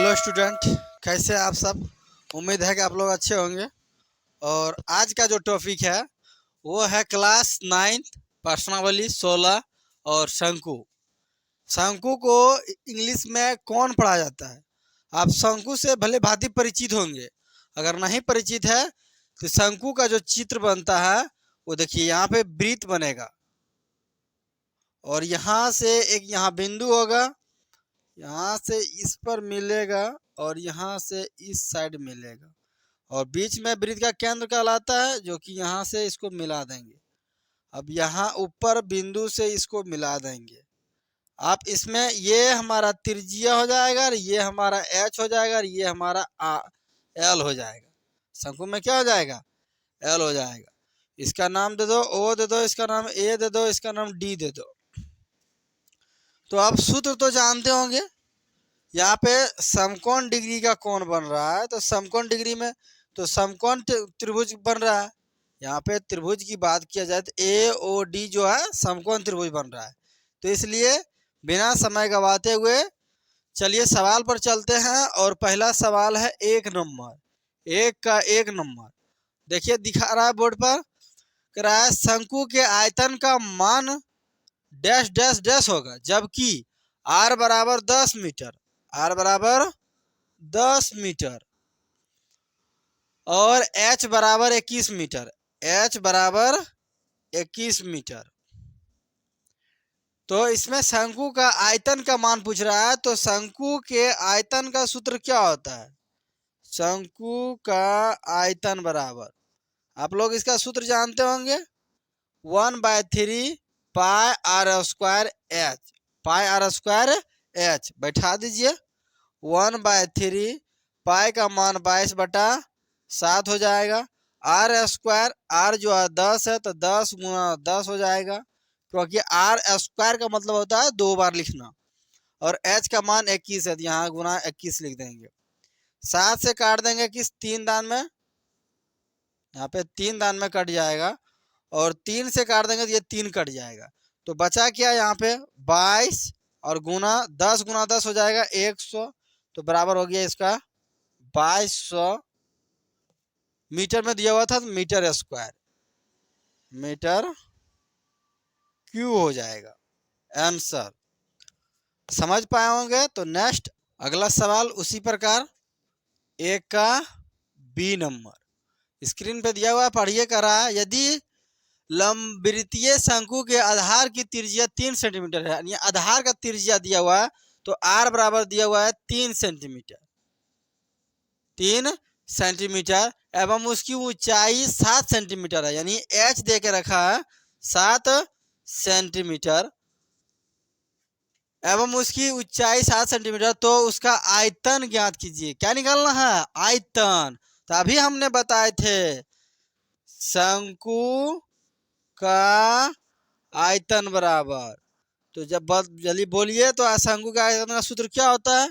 Hello student, कैसे हैं आप सब। उम्मीद है कि आप लोग अच्छे होंगे। और आज का जो टॉपिक है वो है क्लास 9 प्रश्नावली 16 और शंकु। शंकु को इंग्लिश में कौन पढ़ा जाता है। आप शंकु से भले भांति परिचित होंगे। अगर नहीं परिचित है तो शंकु का जो चित्र बनता है वो देखिए, यहाँ पे वृत्त बनेगा और यहाँ से एक यहाँ बिंदु होगा, यहाँ से इस पर मिलेगा और यहाँ से इस साइड मिलेगा और बीच में वृत्त का केंद्र कहलाता है, जो कि यहाँ से इसको मिला देंगे। अब यहाँ ऊपर बिंदु से इसको मिला देंगे। आप इसमें ये हमारा त्रिज्या हो जाएगा और ये हमारा एच हो जाएगा और ये हमारा एल हो जाएगा। शंकु में क्या हो जाएगा? एल हो जाएगा। इसका नाम दे दो ओ दे दो, इसका नाम ए दे दो, इसका नाम डी दे दो। तो आप सूत्र तो जानते होंगे। यहाँ पे समकोण डिग्री का कोण बन रहा है, तो समकोण डिग्री में तो समकोण त्रिभुज बन रहा है। यहाँ पे त्रिभुज की बात किया जाए तो ए ओ डी जो है समकोण त्रिभुज बन रहा है। तो इसलिए बिना समय गवाते हुए चलिए सवाल पर चलते हैं। और पहला सवाल है 1 नंबर, 1 नंबर। देखिए दिखा रहा है बोर्ड पर, कह रहा है शंकु के आयतन का मान डैश डैश डैश होगा, जबकि आर बराबर 10 मीटर, आर बराबर 10 मीटर और एच बराबर 21 मीटर, एच बराबर 21 मीटर। तो इसमें शंकु का आयतन का मान पूछ रहा है। तो शंकु के आयतन का सूत्र क्या होता है? शंकु का आयतन बराबर, आप लोग इसका सूत्र जानते होंगे, 1/3 pi r square h, pi r square h बैठा दीजिए। 1/3 पाई का मान 22/7 हो जाएगा। आर स्क्वायर, आर जो है 10 है तो 10 गुना 10 हो जाएगा, क्योंकि आर स्क्वायर का मतलब होता है 2 बार लिखना। और एच का मान 21 है तो यहाँ गुना 21 लिख देंगे। 7 से काट देंगे किस 3 दान में, यहाँ पे 3 दान में कट जाएगा। और 3 से काट देंगे तो ये 3 कट जाएगा। तो बचा क्या यहाँ पे 22 और गुना 10 गुना 10 हो जाएगा 100। तो बराबर हो गया इसका 2200 मीटर में दिया हुआ था, तो मीटर स्क्वायर, मीटर क्यू हो जाएगा आंसर। समझ पाए होंगे। तो नेक्स्ट अगला सवाल उसी प्रकार 1 का बी नंबर स्क्रीन पे दिया हुआ है, पढ़िए। कर रहा है यदि लंबवृत्तीय शंकु के आधार की त्रिज्या 3 सेंटीमीटर है, यानी आधार का त्रिज्या दिया हुआ है, तो आर बराबर दिया हुआ है 3 सेंटीमीटर, 3 सेंटीमीटर एवं उसकी ऊंचाई 7 सेंटीमीटर है, यानी एच दे के रखा है 7 सेंटीमीटर एवं उसकी ऊंचाई 7 सेंटीमीटर। तो उसका आयतन ज्ञात कीजिए। क्या निकालना है? आयतन। तो अभी हमने बताए थे शंकु का आयतन बराबर, तो जब जल्दी बोलिए तो शंकु का आयतन का सूत्र क्या होता है?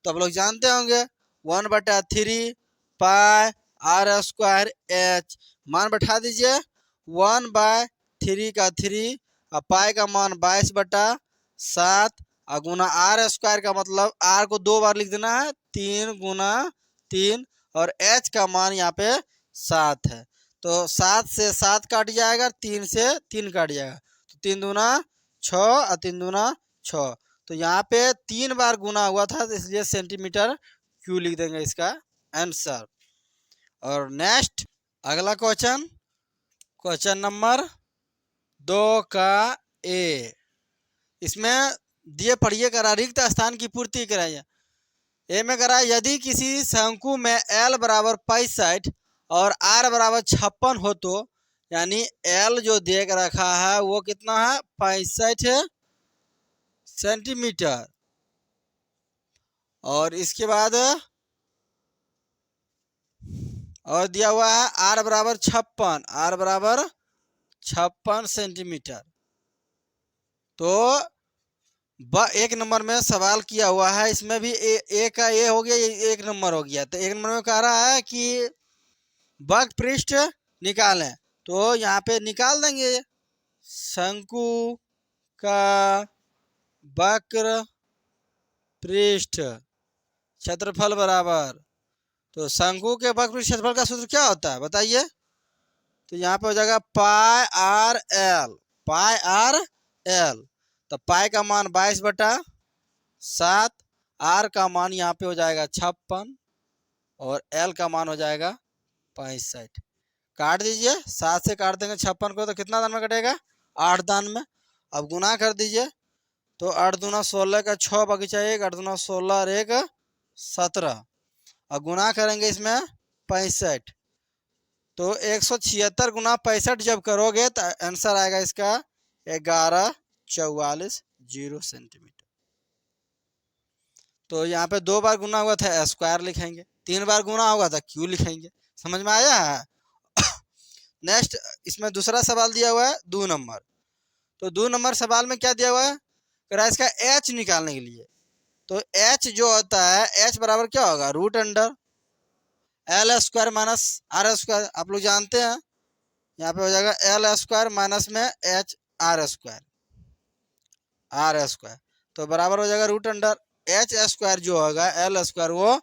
तो आप लोग जानते होंगे 1/3 पाई आर स्क्वायर एच। मान बैठा दीजिए 1/3 का 3 और पाई का मान 22/7 और गुना आर स्क्वायर का मतलब आर को 2 बार लिख देना है, 3 गुना 3 और एच का मान यहाँ पे 7 है। तो 7 से 7 काट जाएगा, 3 से 3 काट जाएगा, तो 3 दूना 6 और 3 दूना 6। तो यहाँ पे 3 बार गुना हुआ था, तो इसलिए सेंटीमीटर क्यू लिख देंगे इसका आंसर। और नेक्स्ट अगला क्वेश्चन, क्वेश्चन नंबर 2 का ए। इसमें दिए पढ़िए करा रिक्त स्थान की पूर्ति कराइए। ए में करा यदि किसी शंकु में एल बराबर 65 और आर बराबर 56 हो, तो यानी एल जो दे के रखा है वो कितना है 65 सेंटीमीटर। और इसके बाद और दिया हुआ है आर बराबर 56, आर बराबर 56 सेंटीमीटर। तो 1 नंबर में सवाल किया हुआ है, इसमें भी ए का ए हो गया, 1 नंबर हो गया। तो 1 नंबर में कह रहा है कि वक्र पृष्ठ निकालें। तो यहाँ पे निकाल देंगे शंकु का वक्र पृष्ठ। क्षेत्रफल बराबर, तो शंकु के वक्र क्षेत्रफल का सूत्र क्या होता है बताइए। तो यहाँ पे हो जाएगा पाई आर एल, पाई आर एल। तो पाई का मान 22/7, आर का मान यहाँ पे हो जाएगा 56 और एल का मान हो जाएगा 65। काट दीजिए, 7 से काट देंगे 56 को तो कितना दान में कटेगा, 8 दान में। अब गुना कर दीजिए, तो 8 दूना 16 का 6 बगीचा 1, 8 दूना 16 और 1 17। और गुना करेंगे इसमें 65, तो 176 गुना 65 जब करोगे तो आंसर आएगा इसका 1144 सेंटीमीटर। तो यहाँ पे 2 बार गुना हुआ था स्क्वायर लिखेंगे, 3 बार गुना होगा था क्यू लिखेंगे। समझ में आया है। नेक्स्ट इसमें दूसरा सवाल दिया हुआ है 2 नंबर। तो 2 नंबर सवाल में क्या दिया हुआ है, इसका एच निकालने के लिए। तो एच जो होता है, एच बराबर क्या होगा, root under L square minus R square. आप लोग जानते हैं, यहाँ पे हो जाएगा एल स्क्वायर माइनस में H R square, R square. तो बराबर हो जाएगा रूट अंडर एच स्क्वायर जो होगा एल स्क्वायर वो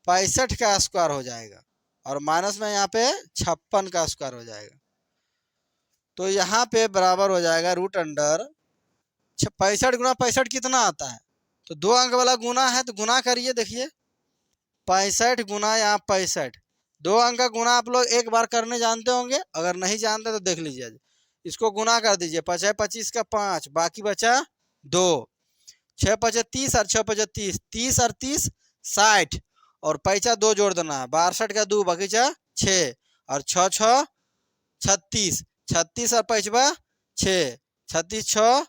65 का स्क्वायर हो जाएगा और माइनस में यहाँ पे 56 का स्क्वायर हो जाएगा। तो यहाँ पे बराबर हो जाएगा रूट अंडर 65 गुना 65 कितना आता है, तो 2 अंक वाला गुना है तो गुना करिए। देखिए 65 गुना यहाँ 65, 2 अंक का गुना आप लोग एक बार करने जानते होंगे, अगर नहीं जानते तो देख लीजिए। इसको गुना कर दीजिए, 5 25 का 5, बाकी बचा 2, 6 5 30 और 6 5 30, 30 और 30 60 और पैसा 2 जोड़ देना है, 62 का 2 बगीचा 6 और 6 6 36, 36 और 5 6, 36 6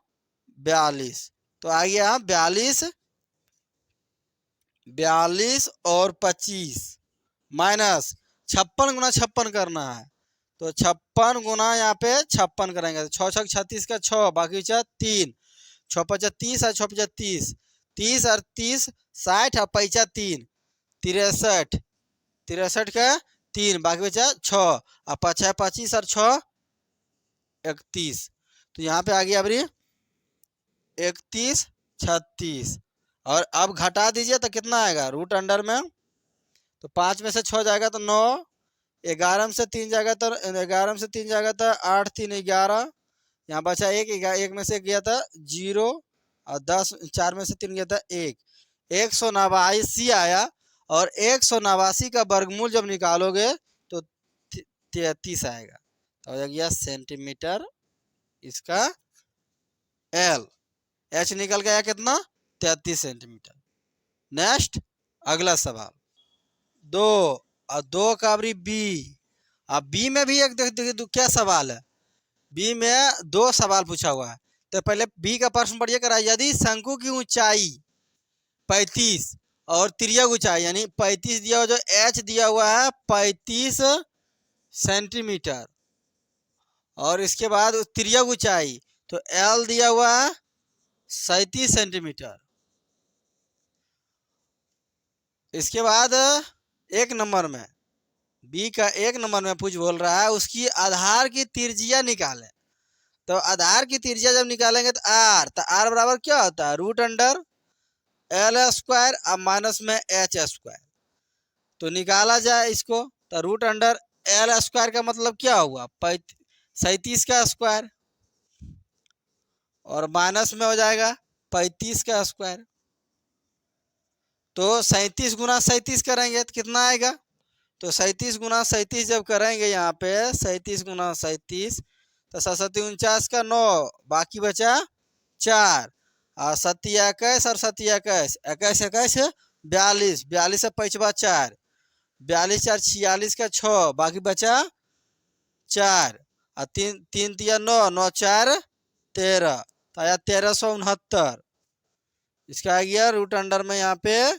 42। तो आ गया 42, 42 और 25 माइनस 56 गुना 56 करना है। तो 56 गुना यहाँ पे 56 करेंगे, तो 6 6 36 का 6 बाकी 3, 6 5 30 और 6 5 30, 30 और 30 60 और पैसा 3, 63, 63 का 3 बाकी बचा 6 और 5 25 और 6 31। तो यहाँ पे आ गया अभी 31 36 और अब घटा दीजिए तो कितना आएगा रूट अंडर में, तो 5 में से 6 जाएगा तो 9, 11 में से 3 जाएगा तो 11 में से 3 जाएगा तो 8 3 11, यहाँ बचा 1 में से गया था 0 और 10 4 में से 3 गया था 1, 189 आया। और 189 का वर्गमूल जब निकालोगे तो 33 आएगा, तो हो गया सेंटीमीटर इसका एल। एच निकल गया कितना, 33 सेंटीमीटर। नेक्स्ट अगला सवाल 2 और 2 का अभी बी। अब बी में भी एक देख क्या सवाल है, बी में 2 सवाल पूछा हुआ है। तो पहले बी का प्रश्न पढ़िए करा, यदि शंकु की ऊंचाई 35 और त्रिज्या ऊंचाई यानी 35 दिया हुआ, जो एच दिया हुआ है 35 सेंटीमीटर और इसके बाद त्रिज्या ऊंचाई तो एल दिया हुआ है 37 सेंटीमीटर। इसके बाद 1 नंबर में बी का 1 नंबर में पूछ बोल रहा है उसकी आधार की त्रिज्या निकालें। तो आधार की त्रिज्या जब निकालेंगे तो आर बराबर क्या होता है, रूट अंडर एल स्क्वायर अब माइनस में एच स्क्वायर। तो निकाला जाए इसको, तो रूट अंडर एल स्क्वायर का मतलब क्या हुआ 37 का स्क्वायर और माइनस में हो जाएगा 35 का स्क्वायर। तो 37 गुना 37 करेंगे तो कितना आएगा, तो 37 गुना 37 जब करेंगे यहाँ पे 37 गुना 37 तो 7 49 का 9 बाकी बचा 4 और 7 21 और 7 21 21 21 42, 42 से 5 4, 42 4 46 का 6 बाकी बचा 4 और 3 3 3 9 9 4 13, तो आया 1369। इसका आ गया रूट अंडर में यहाँ पे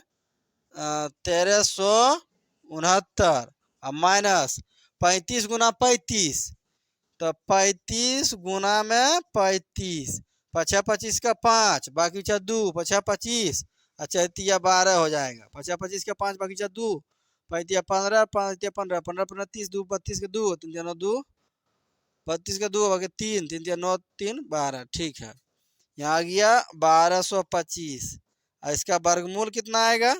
1369 और माइनस 35 गुना 35, तो 35 गुना में 35, 5 25 का 5 बाकी 2, 5 25 अच्छा 12 हो जाएगा, 5 25 का 5 बाकी 2, 5 15 5 15 15 15 30 2 32 का 2 3 9 2 32 का 2 बाकी 3 3 9 3 12। ठीक है, यहाँ आ गया 1225 और इसका वर्गमूल कितना आएगा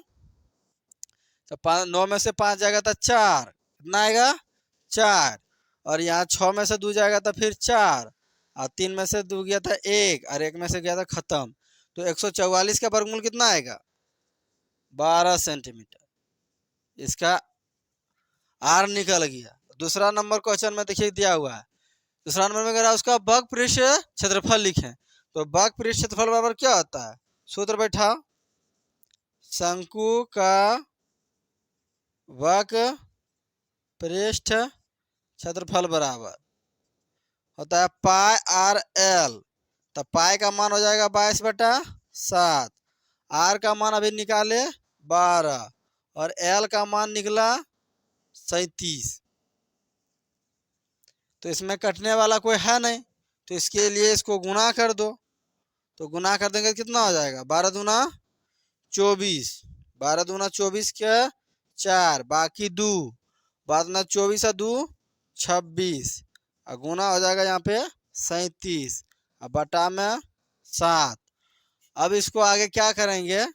तो 9 में से 5 जाएगा तो 4, कितना आएगा 4। और यहाँ 6 में से 2 जाएगा तो फिर 4, और 3 में से 2 गया था 1, और 1 में से गया था खत्म। तो 144 का वर्गमूल कितना आएगा 12 सेंटीमीटर। इसका आर निकल गया। दूसरा नंबर क्वेश्चन में देखिए दिया हुआ है, दूसरा नंबर में कह रहा है उसका वक्र पृष्ठ क्षेत्रफल लिखें। तो वक्र पृष्ठ क्षेत्रफल बराबर क्या होता है, सूत्र बैठा, शंकु का वक्र पृष्ठ क्षेत्रफल बराबर होता है पाई आर एल। तो पाई का मान हो जाएगा 22/7, आर का मान अभी निकाले 12, और एल का मान निकला 37। तो इसमें कटने वाला कोई है नहीं, तो इसके लिए इसको गुणा कर दो। तो गुणा कर देंगे कितना हो जाएगा 12 दूना 24, 12 दूना 24 के 4, बाकी 2, 12 दूना 24 और 2 26, और गुना हो जाएगा यहाँ पे 37, और बटा में 7। अब इसको आगे क्या करेंगे,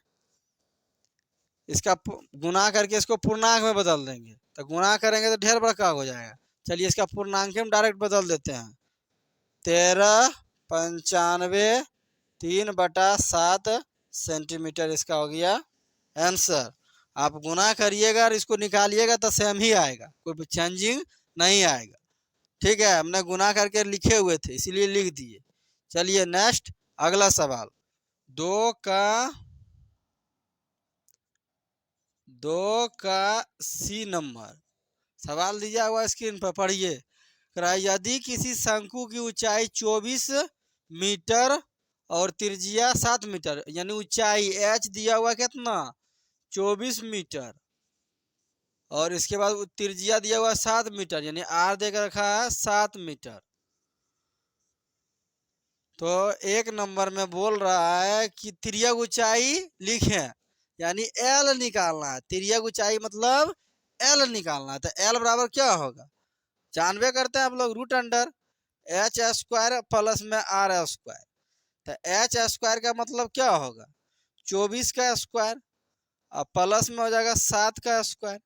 इसका गुना करके इसको पूर्णांक में बदल देंगे। तो गुना करेंगे तो ढेर बड़ा हो जाएगा। चलिए इसका पूर्णांक में डायरेक्ट बदल देते हैं, 1395 3/7 सेंटीमीटर इसका हो गया आंसर। आप गुना करिएगा और इसको निकालिएगा तो सेम ही आएगा, कोई चेंजिंग नहीं आएगा। ठीक है, हमने गुना करके लिखे हुए थे इसीलिए लिख दिए। चलिए नेक्स्ट अगला सवाल, 2 का सी नंबर। सवाल दिया हुआ स्क्रीन पर पढ़िए। यदि किसी शंकु की ऊंचाई 24 मीटर और त्रिज्या 7 मीटर, यानी ऊंचाई एच दिया हुआ कितना 24 मीटर, और इसके बाद त्रिज्या दिया हुआ 7 मीटर, यानी आर देकर रखा है 7 मीटर। तो एक नंबर में बोल रहा है कि तिर्यक ऊंचाई लिखें, यानी एल निकालना है। तिर्यक ऊंचाई मतलब एल निकालना है। तो एल बराबर क्या होगा, जानबे करते हैं आप लोग, root under H square plus में आर स्क्वायर। तो एच स्क्वायर का मतलब क्या होगा 24 का स्क्वायर, और प्लस में हो जाएगा 7 का स्क्वायर।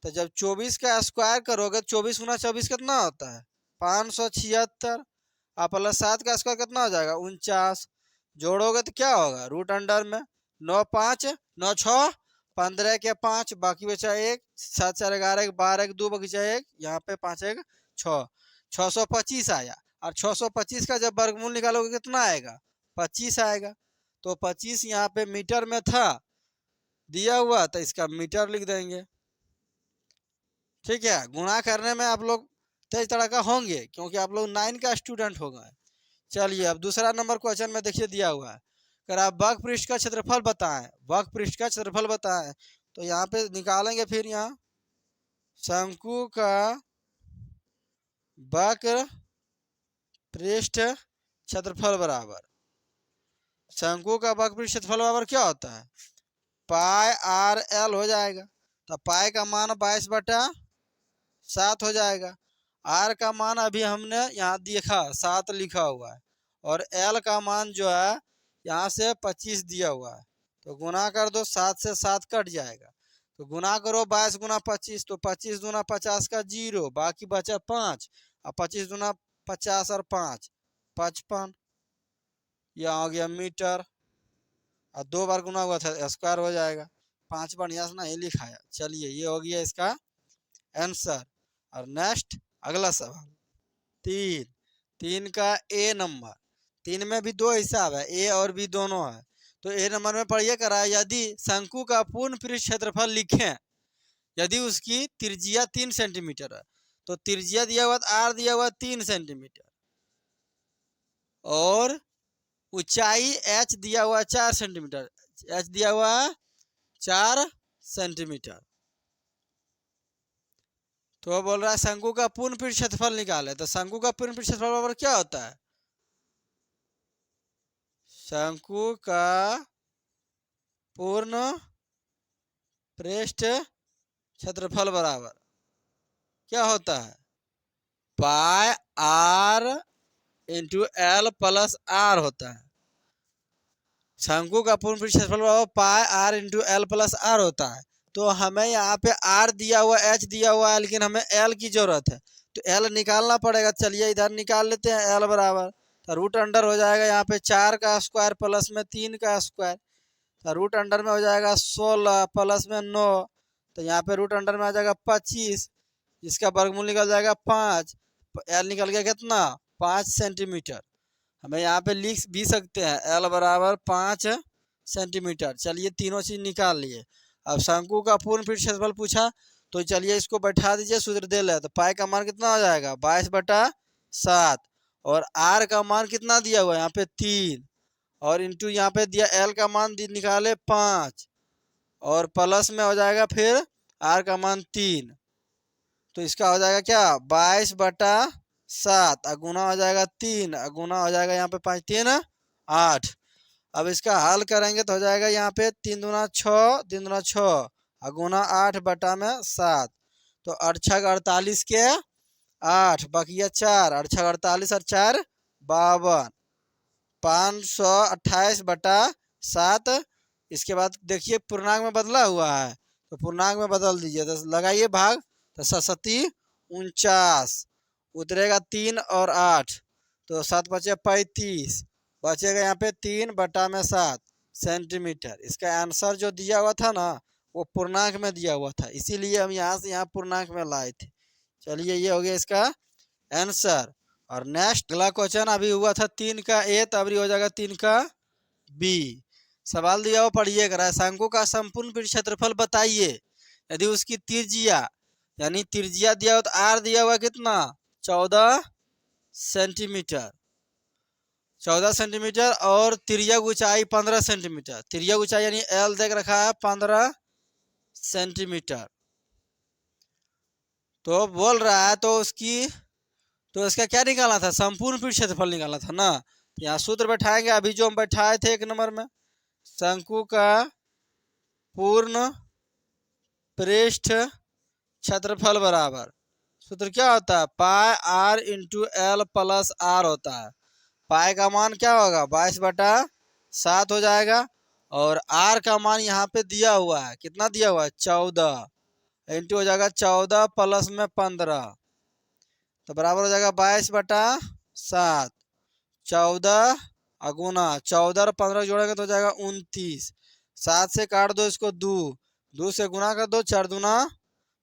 तो जब 24 का स्क्वायर करोगे, 24 गुना 24 कितना होता है 576, और प्लस 7 का स्क्वायर कितना हो जाएगा 49। जोड़ोगे तो क्या होगा रूट अंडर में 9 5 9 6 15 के 5, बाकी बचा 1, 7 4 11 12 1 2 बचा 1, यहाँ पे 5 1 6, 625 आया। और 625 का जब वर्गमूल निकालोगे कितना आएगा 25 आएगा। तो 25 यहाँ पे मीटर में था दिया हुआ, तो इसका मीटर लिख देंगे। ठीक है, गुणा करने में आप लोग तेज तरह का होंगे क्योंकि आप लोग 9 का स्टूडेंट हो गए। चलिए अब दूसरा नंबर क्वेश्चन में देखिए दिया हुआ है, अगर आप वक्र पृष्ठ का क्षेत्रफल बताएं, वक्र पृष्ठ का क्षेत्रफल बताएं, तो यहाँ पे निकालेंगे। फिर यहाँ शंकु का वक्र पृष्ठ क्षेत्रफल बराबर, शंकु का वक्र पृष्ठ क्षेत्रफल बराबर क्या होता है पाई आर एल हो जाएगा। तो पाई का मान 22/7 हो जाएगा, आर का मान अभी हमने यहाँ देखा 7 लिखा हुआ है, और एल का मान जो है यहाँ से 25 दिया हुआ है। तो गुना कर दो, 7 से 7 कट जाएगा, तो गुना करो 22 गुना 25, तो 25 दूना 50 का 0, बाकी बचा 5, और 25 दूना 50 और 5 55, यहाँ हो गया मीटर, और 2 बार गुना हुआ था स्क्वायर हो जाएगा, 5 बार यहाँ से नहीं लिखाया। चलिए ये हो गया इसका आंसर। और नेक्स्ट अगला सवाल, 3 का ए नंबर। 3 में भी 2 हिसाब है, ए और बी दोनों है। तो ए नंबर में पढ़िए करा, यदि शंकु का पूर्ण पृष्ठ क्षेत्रफल लिखें, यदि उसकी त्रिज्या 3 सेंटीमीटर है, तो त्रिज्या दिया हुआ आर दिया हुआ 3 सेंटीमीटर, और ऊंचाई एच दिया हुआ 4 सेंटीमीटर, एच दिया हुआ 4 सेंटीमीटर। तो बोल रहा है शंकु का पूर्ण पृष्ठ क्षेत्रफल निकाले। तो शंकु का पूर्ण पृष्ठ क्षेत्रफल बराबर क्या होता है, शंकु का पूर्ण पृष्ठ क्षेत्रफल बराबर क्या होता है pi r into l plus r होता है। शंकु का पूर्ण पृष्ठ क्षेत्रफल बराबर pi r into l plus r होता है। तो हमें यहाँ पे आर दिया हुआ, एच दिया हुआ है, लेकिन हमें एल की जरूरत है, तो एल निकालना पड़ेगा। चलिए इधर निकाल लेते हैं। एल बराबर तो रूट अंडर हो जाएगा यहाँ पे 4 का स्क्वायर प्लस में 3 का स्क्वायर, तो रूट अंडर में हो जाएगा 16 प्लस में 9, तो यहाँ पे रूट अंडर में आ जाएगा 25, जिसका वर्गमूल निकल जाएगा 5। एल निकल गया कितना, 5 सेंटीमीटर। हमें यहाँ पे लिख भी सकते हैं एल बराबर 5 सेंटीमीटर। चलिए तीनों चीज निकाल लिए। अब शंकु का पूर्ण पृष्ठ क्षेत्रफल पूछा, तो चलिए इसको बैठा दीजिए, सूत्र दे ले। तो पाई का मान कितना हो जाएगा, 22/7, और आर का मान कितना दिया हुआ है यहाँ पे 3, और इंटू यहाँ पे दिया एल का मान निकाले 5, और प्लस में हो जाएगा फिर आर का मान 3, तो इसका हो जाएगा क्या 22/7, गुना हो जाएगा 3, गुना हो जाएगा यहाँ पे 5 3 8। अब इसका हल करेंगे तो हो जाएगा यहाँ पे 3 दूना 6, 3 दूना 6, गुना 8/7, तो 8 48 के 8 बकिया 4, 8 48 और 4 52, 528/7। इसके बाद देखिए पूर्णांक में बदला हुआ है, तो पूर्णांक में बदल दीजिए, तो लगाइए भाग, तो 7 49, उतरेगा 3 और 8, तो 7 बचे 35, बचेगा यहाँ पे 3/7 सेंटीमीटर। इसका आंसर जो दिया हुआ था ना, वो पूर्णांक में दिया हुआ था, इसीलिए हम यहाँ से यहाँ पूर्णांक में लाए थे। चलिए ये हो गया इसका आंसर। और नेक्स्ट अगला क्वेश्चन अभी हुआ था 3 का ए, तब हो जाएगा 3 का बी। सवाल दिया हुआ पढ़िएगा, शंकु का संपूर्ण पृष्ठ क्षेत्रफल बताइए यदि उसकी त्रिज्या, यानी त्रिज्या दिया हुआ तो आर दिया हुआ कितना 14 सेंटीमीटर, 14 सेंटीमीटर, और तिर्यक ऊंचाई 15 सेंटीमीटर। तिर्यक ऊंचाई यानी एल देख रखा है 15 सेंटीमीटर। तो बोल रहा है तो इसका क्या निकालना था, संपूर्ण पृष्ठ क्षेत्रफल निकालना था ना। यहाँ सूत्र बैठाएंगे, अभी जो हम बैठाए थे 1 नंबर में, शंकु का पूर्ण पृष्ठ क्षेत्रफल बराबर, सूत्र क्या होता है, pi r into l plus r होता है। पाई का मान क्या होगा 22/7 हो जाएगा, और आर का मान यहाँ पे दिया हुआ है, कितना दिया हुआ है 14, इंटू हो जाएगा 14 प्लस में 15, तो बराबर हो जाएगा 22/7, 14 गुना 14 और 15 जोड़ेंगे तो हो जाएगा 29, 7 से काट दो इसको 2 से गुना कर दो, 4 दूना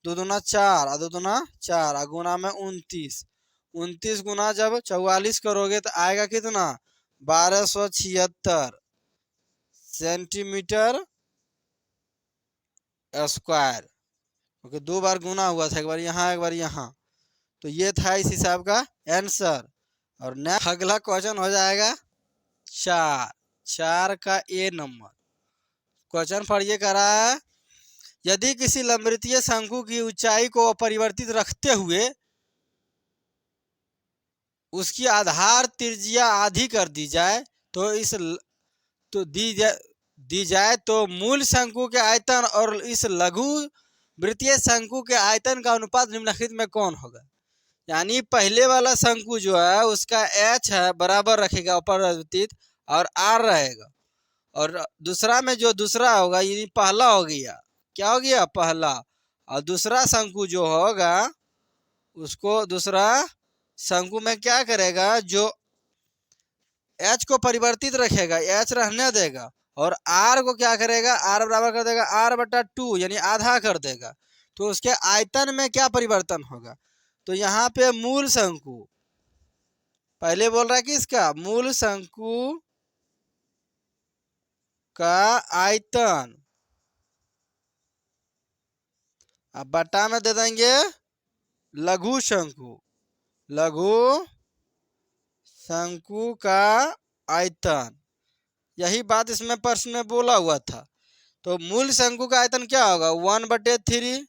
2 दूना 4, 2 दूना 4, गुना में 29, 29 गुना जब 44 करोगे तो आएगा कितना 1276 सेंटीमीटर स्क्वायर, क्योंकि 2 बार गुना हुआ था, एक बार यहाँ एक बार यहाँ। तो ये था इस हिसाब का आंसर। और नेक्स्ट अगला क्वेश्चन हो जाएगा 4 का ए नंबर। क्वेश्चन पढ़िए करा है, यदि किसी लंबवृत्तीय शंकु की ऊंचाई को अपरिवर्तित रखते हुए उसकी आधार त्रिज्या आधी कर दी जाए तो दी जाए तो मूल शंकु के आयतन और इस लघु वृत्तीय शंकु के आयतन का अनुपात निम्नलिखित में कौन होगा। यानी पहले वाला शंकु जो है उसका एच है बराबर रखेगा अपरिवर्तित और आर रहेगा, और दूसरा में जो दूसरा होगा यानी पहला हो गया, क्या हो गया पहला, और दूसरा शंकु जो होगा उसको दूसरा शंकु में क्या करेगा, जो एच को परिवर्तित रखेगा, एच रहने देगा, और आर को क्या करेगा, आर बराबर कर देगा r/2 यानी आधा कर देगा। तो उसके आयतन में क्या परिवर्तन होगा, तो यहाँ पे मूल शंकु पहले बोल रहा है कि इसका मूल शंकु का आयतन, अब बटा में दे देंगे लघु शंकु, लघु शंकु का आयतन, यही बात इसमें प्रश्न में बोला हुआ था। तो मूल शंकु का आयतन क्या होगा 1/3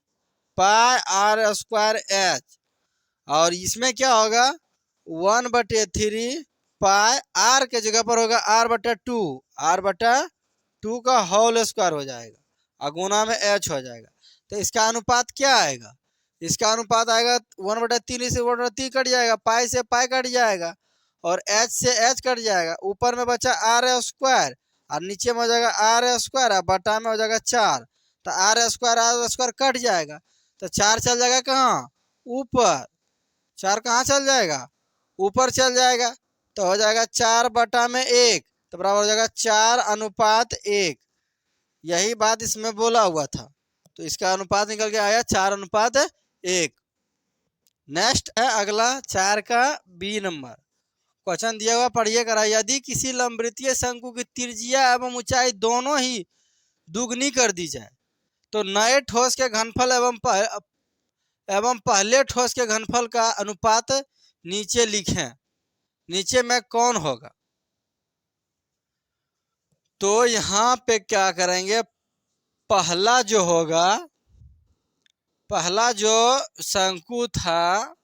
पाई आर स्क्वायर एच, और इसमें क्या होगा 1/3 पाई आर के जगह पर होगा r/2 का होल स्क्वायर हो जाएगा, और गुना में एच हो जाएगा। तो इसका अनुपात क्या आएगा, इसका अनुपात आएगा 1/3 से 1/3 कट जाएगा, पाई से पाई कट जाएगा, और एच से एच कट जाएगा, ऊपर में बचा आर स्क्वायर और नीचे में हो जाएगा आर स्क्वायर, और बटा में हो जाएगा 4, तो आर स्क्वायर कट जाएगा, तो 4 चल जाएगा कहाँ, ऊपर। 4 कहाँ चल जाएगा, ऊपर चल जाएगा। तो हो जाएगा 4/1, तो बराबर हो जाएगा 4:1। यही बात इसमें बोला हुआ था, तो इसका अनुपात निकल के आया 4:1। नेक्स्ट है अगला 4 का बी नंबर। क्वेश्चन दिया हुआ पढ़िए करा, यदि किसी लंबवृत्तीय शंकु की त्रिज्या एवं ऊंचाई दोनों ही दुगनी कर दी जाए तो नए ठोस के घनफल एवं पहले ठोस के घनफल का अनुपात नीचे लिखें, नीचे में कौन होगा। तो यहाँ पे क्या करेंगे, पहला जो होगा, पहला जो शंकु था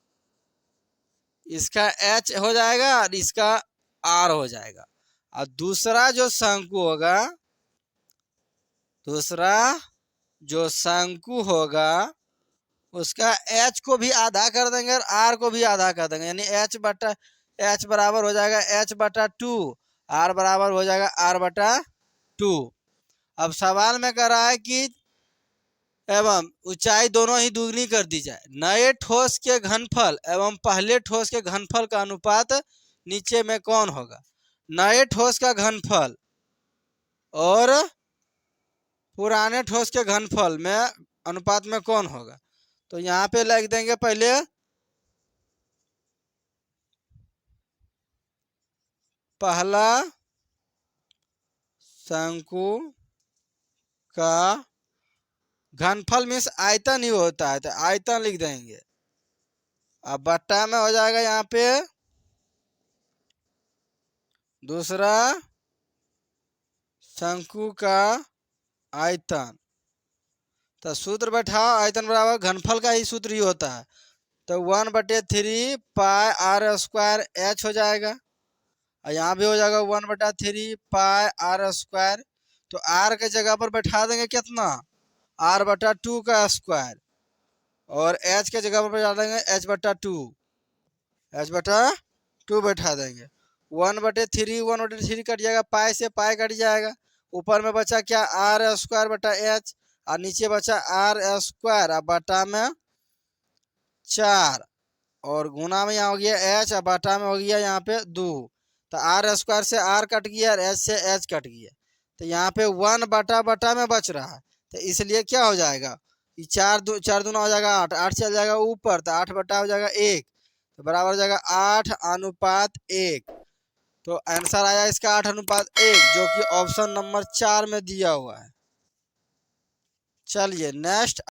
इसका H हो जाएगा और इसका R हो जाएगा। और दूसरा जो शंकु होगा, दूसरा जो शंकु होगा उसका H को भी आधा कर देंगे और R को भी आधा कर देंगे, यानी H बराबर हो जाएगा H/2, R बराबर हो जाएगा R/2। अब सवाल में कह रहा है कि एवं ऊंचाई दोनों ही दुगनी कर दी जाए, नए ठोस के घनफल एवं पहले ठोस के घनफल का अनुपात नीचे में कौन होगा। नए ठोस का घनफल और पुराने ठोस के घनफल में अनुपात में कौन होगा। तो यहाँ पे लिख देंगे पहले पहला शंकु का घनफल मीन्स आयतन ही होता है, तो आयतन लिख देंगे। अब बट्टा में हो जाएगा यहाँ पे दूसरा शंकु का आयतन। तो सूत्र बैठाओ, आयतन बराबर घनफल का ही सूत्र ही होता है, तो 1/3 पाई R² H हो जाएगा। और यहाँ भी हो जाएगा 1/3 पाई R²। तो R के जगह पर बैठा देंगे कितना, R/2 का स्क्वायर, और H के जगह पर बैठा देंगे H/2, H/2 बैठा देंगे। 1/3 कट जाएगा, पाई से पाई कट जाएगा, ऊपर में बचा क्या R²/H, और नीचे बचा R² और बटा में 4, और गुना में यहाँ हो गया H और बटा में हो गया यहाँ पे 2। तो R² से R कट गया और H से H कट गया, तो यहाँ पे 1/बटा में बच रहा है। तो इसलिए क्या हो जाएगा, 4 दूना हो जाएगा 8, 8 चल जाएगा ऊपर, तो 8 हो जाएगा 1, तो बराबर हो जाएगा 8:1। तो आंसर आया इसका 8:1, जो कि ऑप्शन नंबर 4 में दिया हुआ है। चलिए नेक्स्ट